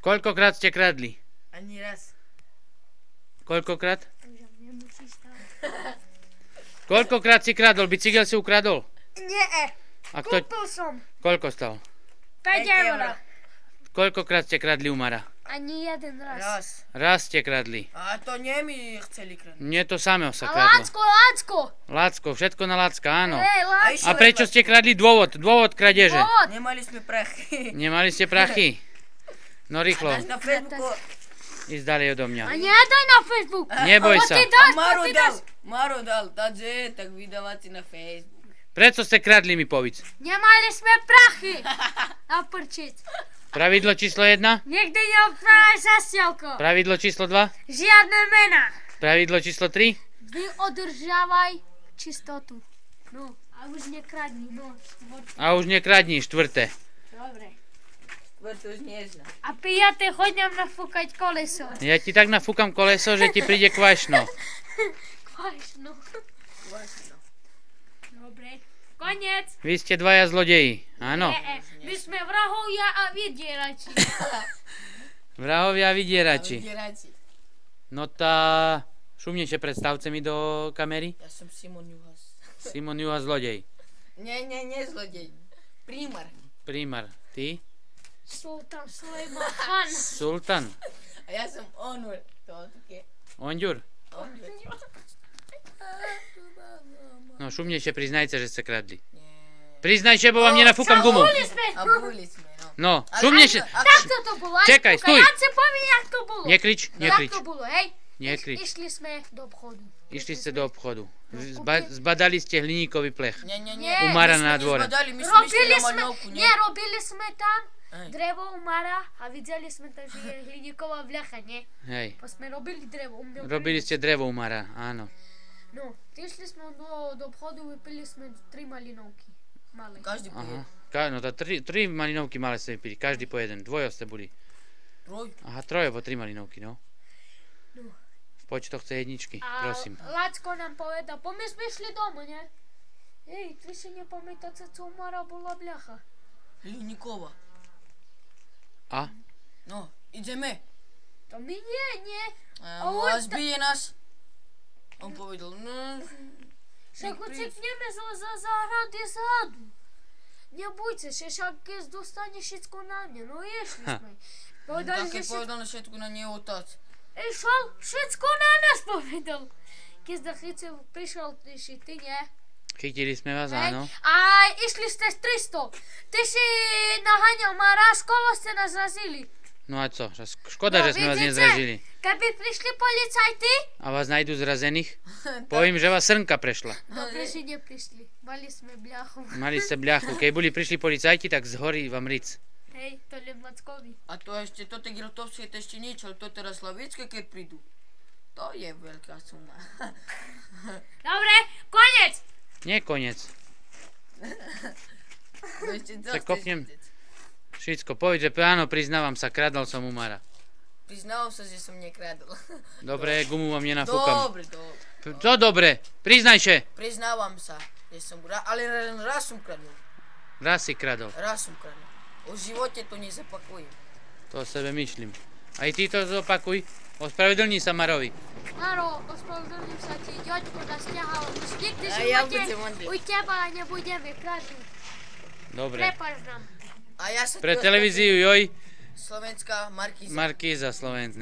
Koľkokrát ste kradli? Ani raz. Koľkokrát? Koľkokrát si kradol? Bicykel si ukradol? Nie, kúpil som. Koľko stal? 5 eur. Koľkokrát ste kradli u Mara? Ani jeden raz. Raz. Raz ste kradli. A to nie mi chceli kradnúť. Nie, to samého sa A kradlo. Lacko. Lacko, všetko na Lacka, áno. Hej, Lacko. A prečo ste kradli dôvod? Dôvod kradeže. Nemali sme prachy. Nemali ste prachy? No rýchlo, Dáš na Facebooku. ísť ďalej odo mňa. A nedaj na Facebook. Neboj A sa. ty dáš, Maro dal, takže tak vydávať si na Facebook. Prečo ste kradli, mi povedz. Nemali sme prachy. Na prčiť. Pravidlo číslo 1? Nikdy neobtvávaj zasielko. Pravidlo číslo 2? Žiadne mená. Pravidlo číslo 3? Vždy održávaj čistotu. No, a už nekradni, no. A už nekradni, štvrté. Dobre. To už nie znam. A piate chodňam nafúkať koleso. Ja ti tak nafúkam koleso, že ti príde kvašno. Kvašno. Dobre. Koniec. Vy ste dvaja zlodeji, áno. My sme vrahovia a vydierači. Vrahovia a vydierači. Vydierači. No tá... Šumnejšie predstavte mi do kamery. Ja som Simon Juhas. Simon Juhas zlodej. Nie zlodej. Prímar. Prímar. Ty? Sultan Sulejman Khan. Sultan. A ja som Onur. To také. Onďur. Onur. No šumnejšie priznajte, že ste kradli. Nie. Priznajte, bo vám nenafúkam gumu. Boli sme. A boli sme, no. No, šumnejšie. Takto to bolo. Čekaj, stoj. Ja si poviem, jak to bolo. Nekrič, nekrič. Tak to bolo, hej. Nekrič. Išli sme do obchodu. Išli ste do obchodu. Zbadali ste hliníkový plech. Nie. U Mara na dvore. Robili sme tam drevo u Mara a videli sme tam, že je hliníková vľacha, nie? Hej. Pa sme robili drevo. Robili ste drevo u Mara, áno. No, išli sme do obchodu, vypili sme 3 malinovky. Malé. Každý po jeden. No to 3 malinovky malé ste vypili, každý po jeden. Dvojo ste boli. Troj. Aha, troje po 3 malinovky, no. No. V počtoch C1, A prosím. Lacko nám povedal, my sme išli doma, nie? Ej, ty si nepamätáte, co u Mara bola vľacha. Hliníková. A? No, ideme. To my nie. A zbije nás. On povedal, no... Však uciekneme za záhrady zadu. Nebojte sa, však keď dostane všetko na mňa, no išli sme. Povedali, Také že povedal všetko na nie otec. Išel, všetko na nás povedal. Keď prišiel ty, nie? Chytili sme vás, Hej. áno. A išli ste z 300. Ty si naháňal Mara, školo ste nás zrazili. No a co? Škoda, že sme vás vidíte? nezražili. Keby prišli policajti, A vás nájdu zrazených? Poviem, že vás srnka prešla. dobre, že neprišli. Mali sme bľachu. Mali ste bľachu. Keď prišli policajti, tak zhorí vám ric. Hej, to len Mackovi. A to ešte, to tie grotovské to ešte nič, ale to teraz Slavické, keď prídu. To je veľká suma. Dobre, koniec. Nie koniec. To ešte Sa kopnem. Všetko, povedz, že áno, priznávam sa, kradol som u Mara. Priznal sa, že som nekradol. Dobre, gumu vám nenafúkam. Dobre. Čo dobre? Priznajše. Priznávam sa, že som, ale len raz som kradol. Raz si kradol. Raz som kradol. O živote to nezapakujem. To o sebe myšlím. Aj ty to zopakuj. Ospravedlní sa Marovi. Maro, ospravedlním sa ti, ďoďko nás ťahal. Už nikdy A ja živote budem Ondrej. u teba nebudeme kradnúť. Dobre. Prepáč nám. A ja sa Pre televíziu, joj, Slovenská Markíza. Markíza Slovensk.